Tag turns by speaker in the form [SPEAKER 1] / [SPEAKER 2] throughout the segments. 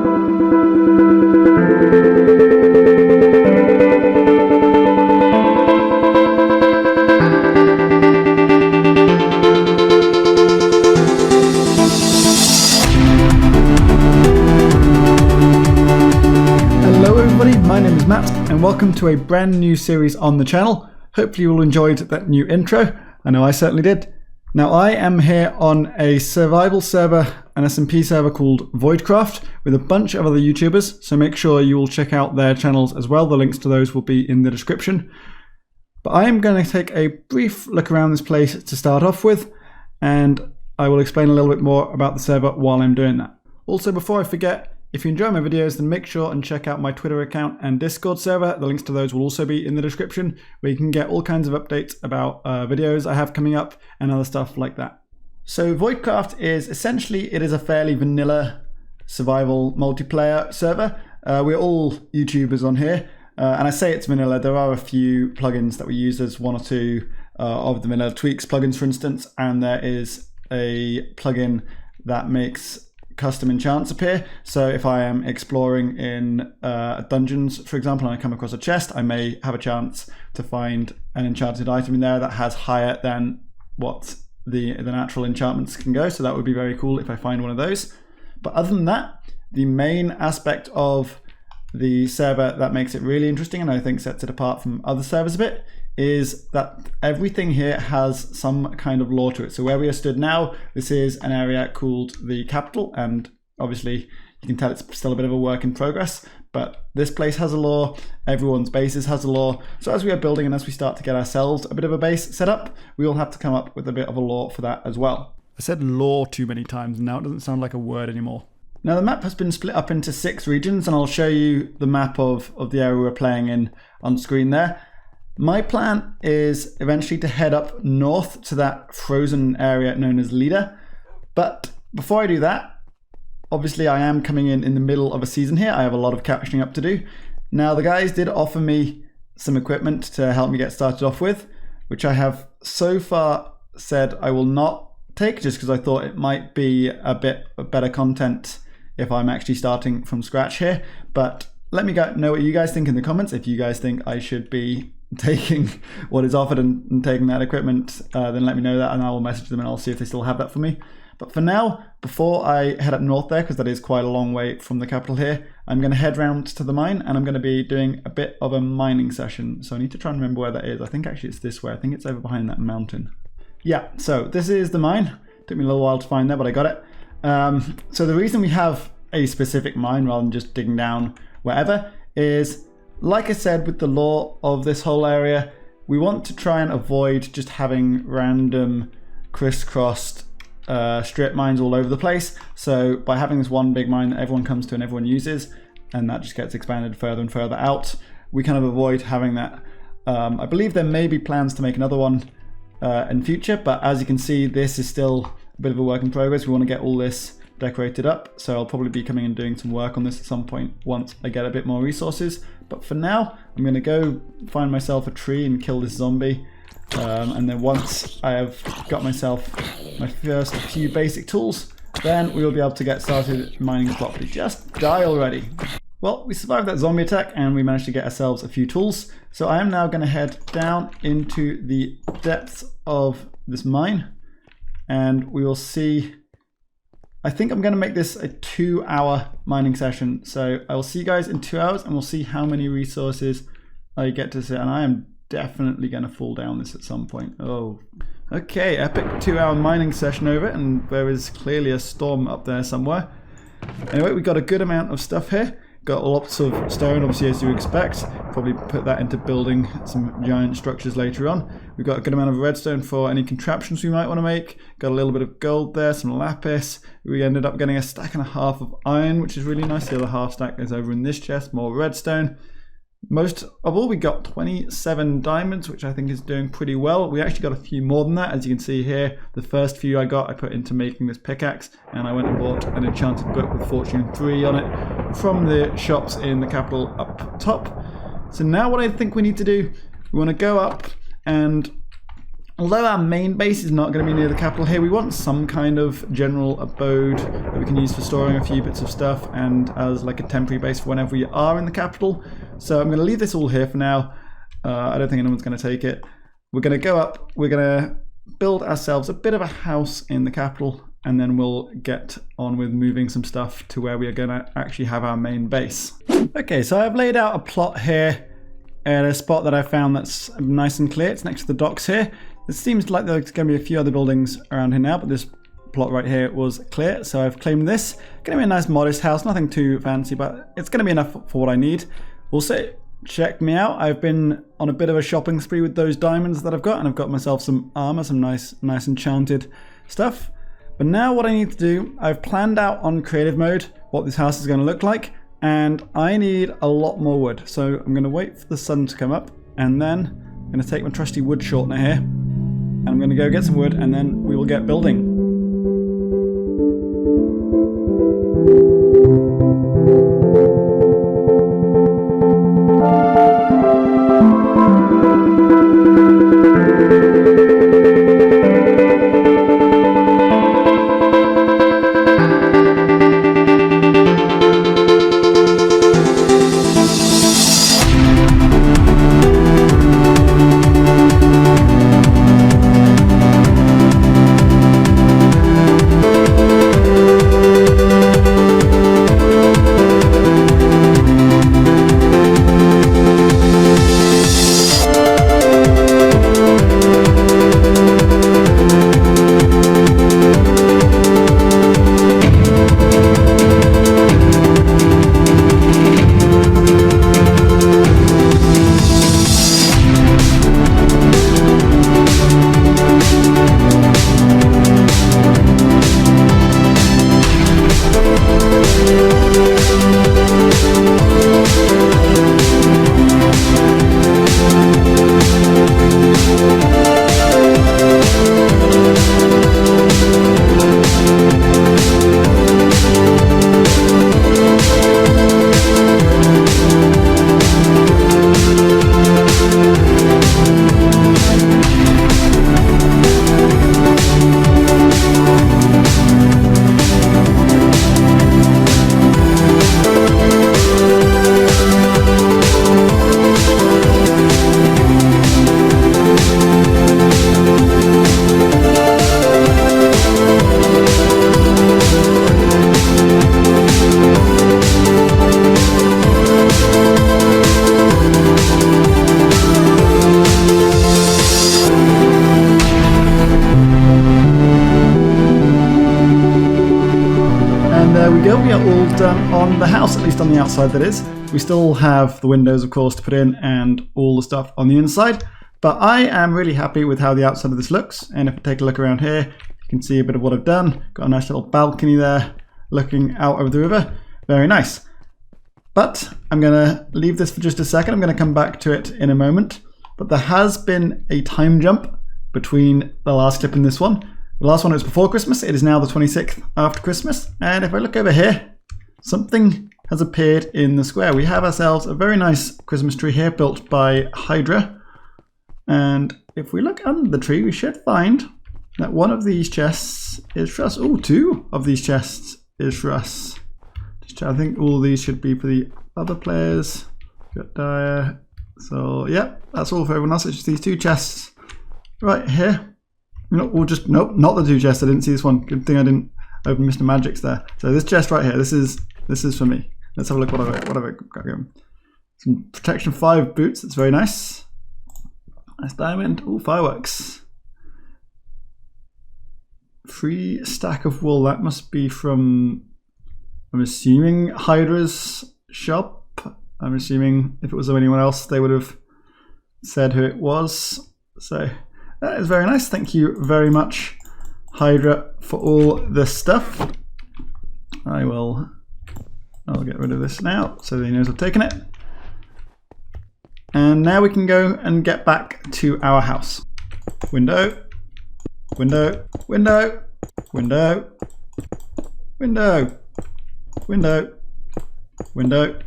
[SPEAKER 1] My name is Matt and welcome to a brand new series on the channel. Hopefully you all enjoyed that new intro. I know I certainly did. Now I am here on a survival server, an SMP server called VoidCraft with a bunch of other YouTubers, so make sure you all check out their channels as well. The links to those will be in the description. But I am going to take a brief look around this place to start off with, and I will explain a little bit more about the server while I'm doing that. Also, before I forget, if you enjoy my videos, then make sure and check out my Twitter account and Discord server. The links to those will also be in the description, where you can get all kinds of updates about videos I have coming up and other stuff like that. So VoidCraft is essentially, it is a fairly vanilla survival multiplayer server. We're all YouTubers on here, and I say it's vanilla. There are a few plugins that we use. There's one or two of the vanilla tweaks plugins, for instance, and there is a plugin that makes custom enchants appear. So if I am exploring in dungeons, for example, and I come across a chest, I may have a chance to find an enchanted item in there that has higher than what the natural enchantments can go. So that would be very cool if I find one of those. But other than that, the main aspect of the server that makes it really interesting, and I think sets it apart from other servers a bit, is that everything here has some kind of lore to it. So where we are stood now, this is an area called the capital, and obviously you can tell it's still a bit of a work in progress, but this place has a lore, everyone's bases has a lore. So as we are building and as we start to get ourselves a bit of a base set up, we all have to come up with a bit of a lore for that as well. I said lore too many times and now it doesn't sound like a word anymore. Now the map has been split up into 6 regions, and I'll show you the map of the area we're playing in on screen there. My plan is eventually to head up north to that frozen area known as Leader. But before I do that, obviously I am coming in the middle of a season here. I have a lot of capturing up to do. Now the guys did offer me some equipment to help me get started off with, which I have so far said I will not take, just because I thought it might be a bit of better content if I'm actually starting from scratch here. But let me know what you guys think in the comments. If you guys think I should be taking what is offered and taking that equipment, then let me know that and I will message them and I'll see if they still have that for me. But for now, before I head up north there, because that is quite a long way from the capital here, I'm going to head round to the mine and I'm going to be doing a bit of a mining session. So I need to try and remember where that is. I think actually it's this way. I think it's over behind that mountain. Yeah, so this is the mine. Took me a little while to find that, but I got it. So the reason we have a specific mine rather than just digging down wherever is, like I said, with the lore of this whole area, we want to try and avoid just having random crisscrossed strip mines all over the place. So by having this one big mine that everyone comes to and everyone uses, and that just gets expanded further and further out, we kind of avoid having that. I believe there may be plans to make another one in future, but as you can see, this is still a bit of a work in progress. We want to get all this decorated up, so I'll probably be coming and doing some work on this at some point once I get a bit more resources. But for now, I'm going to go find myself a tree and kill this zombie, and then once I have got myself my first few basic tools, then we will be able to get started mining properly. Just die already. Well, we survived that zombie attack and we managed to get ourselves a few tools, so I am now going to head down into the depths of this mine and we will see. I think I'm going to make this a 2-hour mining session. So I will see you guys in 2 hours and we'll see how many resources I get to see. And I am definitely going to fall down this at some point. Oh, okay. Epic 2-hour mining session over, and there is clearly a storm up there somewhere. Anyway, we got a good amount of stuff here. Got lots of stone, obviously, as you expect. Probably put that into building some giant structures later on. We've got a good amount of redstone for any contraptions we might want to make. Got a little bit of gold there, some lapis. We ended up getting a stack and a half of iron, which is really nice. The other half stack is over in this chest, more redstone. Most of all, we got 27 diamonds, which I think is doing pretty well. We actually got a few more than that. As you can see here, the first few I got, I put into making this pickaxe, and I went and bought an enchanted book with Fortune 3 on it from the shops in the capital up top. So now what I think we need to do, we want to go up and although our main base is not going to be near the capital here, we want some kind of general abode that we can use for storing a few bits of stuff and as like a temporary base for whenever we are in the capital. So I'm going to leave this all here for now. I don't think anyone's going to take it. We're going to go up, we're going to build ourselves a bit of a house in the capital, and then we'll get on with moving some stuff to where we are going to actually have our main base. Okay, so I've laid out a plot here at a spot that I found that's nice and clear. It's next to the docks here. It seems like there's going to be a few other buildings around here now, but this plot right here was clear, so I've claimed this. Going to be a nice modest house, nothing too fancy, but it's going to be enough for what I need. Also, check me out. I've been on a bit of a shopping spree with those diamonds that I've got, and I've got myself some armor, some nice enchanted stuff. But now what I need to do, I've planned out on creative mode what this house is going to look like, and I need a lot more wood. So I'm going to wait for the sun to come up, and then I'm going to take my trusty wood shortener here, and I'm going to go get some wood, and then we will get building. We are all done on the house, at least on the outside that is. We still have the windows, of course, to put in and all the stuff on the inside. But I am really happy with how the outside of this looks. And if I take a look around here, you can see a bit of what I've done. Got a nice little balcony there looking out over the river. Very nice. But I'm going to leave this for just a second. I'm going to come back to it in a moment. But there has been a time jump between the last clip and this one. The last one was before Christmas. It is now the 26th after Christmas. And if I look over here, something has appeared in the square. We have ourselves a very nice Christmas tree here built by Hydra. And if we look under the tree, we should find that one of these chests is for us. Oh, two of these chests is for us. I think all of these should be for the other players. Got Dyer. So, yeah, that's all for everyone else. It's just these two chests right here. No, or just, nope, not the two chests. I didn't see this one. Good thing I didn't open Mr. Magic's there. So this chest right here, this is for me. Let's have a look what I've got going. Some protection 5 boots. That's very nice. Nice diamond. Oh, fireworks. Free stack of wool. That must be from, I'm assuming, Hydra's shop. I'm assuming if it was anyone else, they would have said who it was. So that is very nice. Thank you very much, Hydra, for all this stuff. I'll get rid of this now so that he knows I've taken it. And now we can go and get back to our house. Window, window, window, window, window, window, window,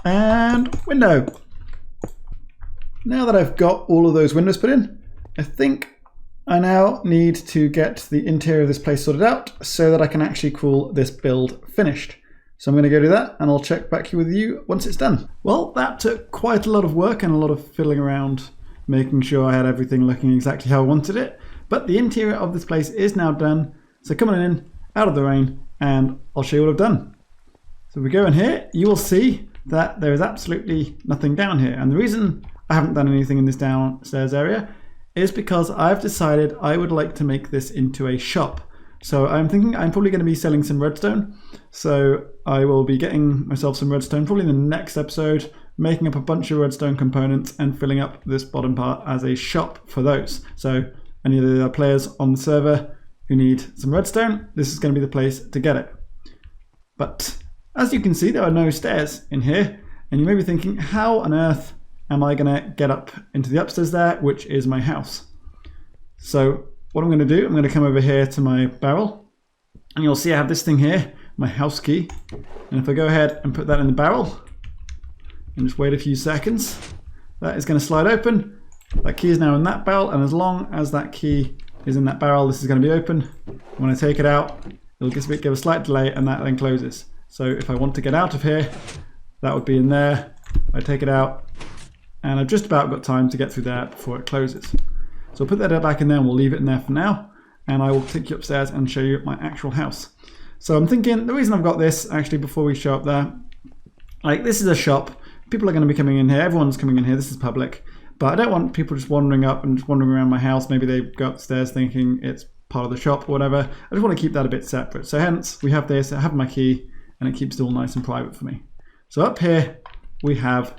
[SPEAKER 1] and window. Now that I've got all of those windows put in, I think I now need to get the interior of this place sorted out so that I can actually call this build finished. So I'm going to go do that and I'll check back with you once it's done. Well, that took quite a lot of work and a lot of fiddling around, making sure I had everything looking exactly how I wanted it. But the interior of this place is now done. So come on in, out of the rain, and I'll show you what I've done. So if we go in here, you will see that there is absolutely nothing down here. And the reason I haven't done anything in this downstairs area is because I've decided I would like to make this into a shop. So I'm thinking I'm probably going to be selling some redstone. So I will be getting myself some redstone probably in the next episode, making up a bunch of redstone components and filling up this bottom part as a shop for those. So any of the players on the server who need some redstone, this is going to be the place to get it. But as you can see, there are no stairs in here. And you may be thinking, how on earth am I going to get up into the upstairs there, which is my house? So what I'm going to do, I'm going to come over here to my barrel. And you'll see I have this thing here, my house key. And if I go ahead and put that in the barrel, and just wait a few seconds, that is going to slide open. That key is now in that barrel, and as long as that key is in that barrel, this is going to be open. When I take it out, it'll give a slight delay, and that then closes. So if I want to get out of here, that would be in there. I take it out, and I've just about got time to get through there before it closes. So I'll put that back in there, and we'll leave it in there for now, and I will take you upstairs and show you my actual house. So I'm thinking, the reason I've got this, actually, before we show up there, like this is a shop. People are going to be coming in here. Everyone's coming in here. This is public. But I don't want people just wandering up and just wandering around my house. Maybe they go upstairs thinking it's part of the shop or whatever. I just want to keep that a bit separate. So hence, we have this. I have my key, and it keeps it all nice and private for me. So up here, we have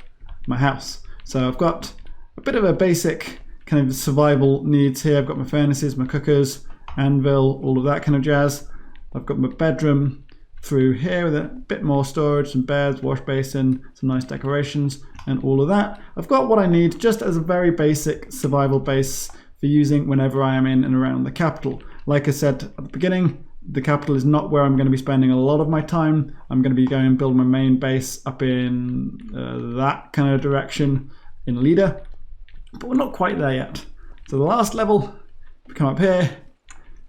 [SPEAKER 1] my house. So I've got a bit of a basic kind of survival needs here. I've got my furnaces, my cookers, anvil, all of that kind of jazz. I've got my bedroom through here with a bit more storage, some beds, wash basin, some nice decorations, and all of that. I've got what I need just as a very basic survival base for using whenever I am in and around the capital. Like I said at the beginning, the capital is not where I'm going to be spending a lot of my time. I'm going to be going and build my main base up in that kind of direction in Leader, but we're not quite there yet. So the last level, if we come up here,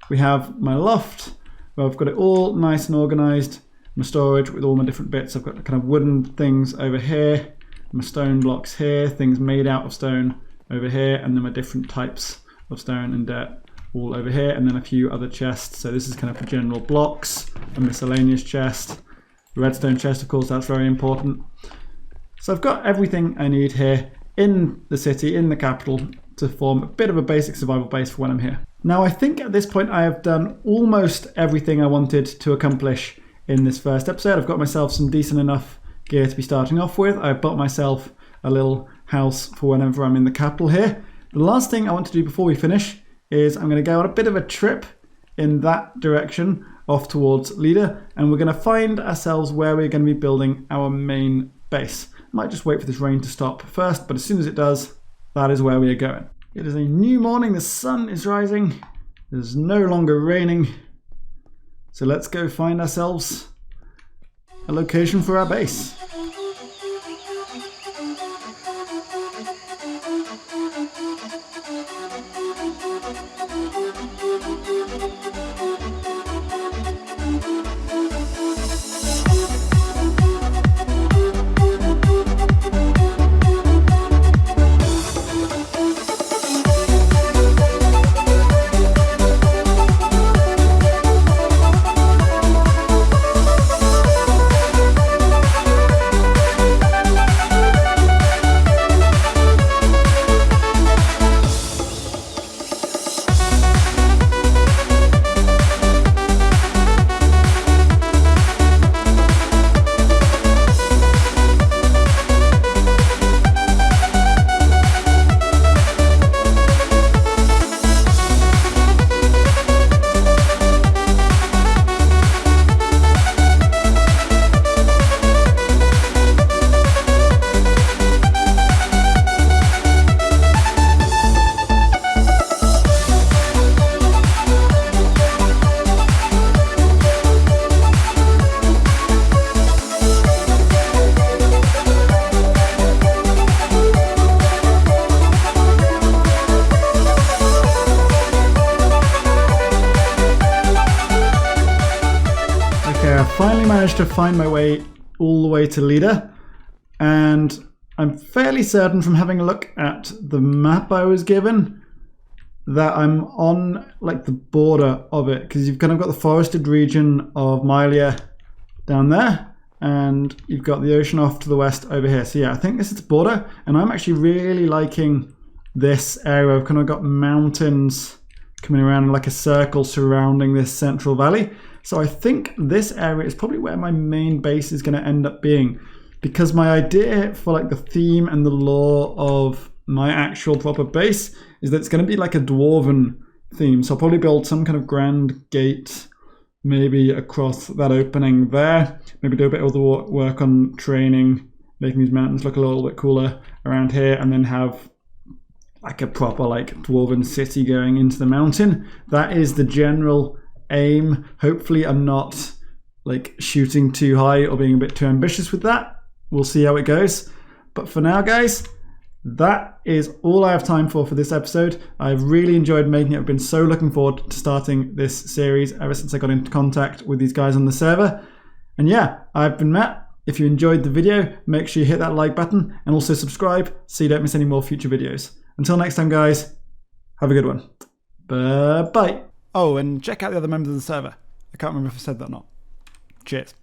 [SPEAKER 1] we have my loft, where I've got it all nice and organized, my storage with all my different bits. I've got kind of wooden things over here, my stone blocks here, things made out of stone over here, and then my different types of stone and dirt all over here, and then a few other chests. So this is kind of for general blocks, a miscellaneous chest, the redstone chest, of course, that's very important. So I've got everything I need here in the city, in the capital, to form a bit of a basic survival base for when I'm here. Now I think at this point I have done almost everything I wanted to accomplish in this first episode. I've got myself some decent enough gear to be starting off with. I've built myself a little house for whenever I'm in the capital here. The last thing I want to do before we finish is I'm going to go on a bit of a trip in that direction off towards Leader, and we're going to find ourselves where we're going to be building our main base. I might just wait for this rain to stop first, but as soon as it does, that is where we are going. It is a new morning, the sun is rising, it is no longer raining, so let's go find ourselves a location for our base. finally managed to find my way all the way to leader, and I'm fairly certain from having a look at the map I was given that I'm on like the border of it, because you've kind of got the forested region of Mylia down there, and you've got the ocean off to the west over here. So yeah, I think this is the border, and I'm actually really liking this area. I've kind of got mountains coming around in like a circle surrounding this central valley. So I think this area is probably where my main base is going to end up being, because my idea for like the theme and the lore of my actual proper base is that it's going to be like a dwarven theme. So I'll probably build some kind of grand gate maybe across that opening there. Maybe do a bit of the work on training, making these mountains look a little bit cooler around here, and then have like a proper like dwarven city going into the mountain. That is the general aim. Hopefully I'm not like shooting too high or being a bit too ambitious with that. We'll see how it goes. But for now, guys, that is all I have time for this episode. I've really enjoyed making it. I've been so looking forward to starting this series ever since I got into contact with these guys on the server. And yeah, I've been Matt. If you enjoyed the video, make sure you hit that like button and also subscribe so you don't miss any more future videos. Until next time, guys, have a good one. Bye-bye. Oh, and check out the other members of the server. I can't remember if I said that or not. Cheers.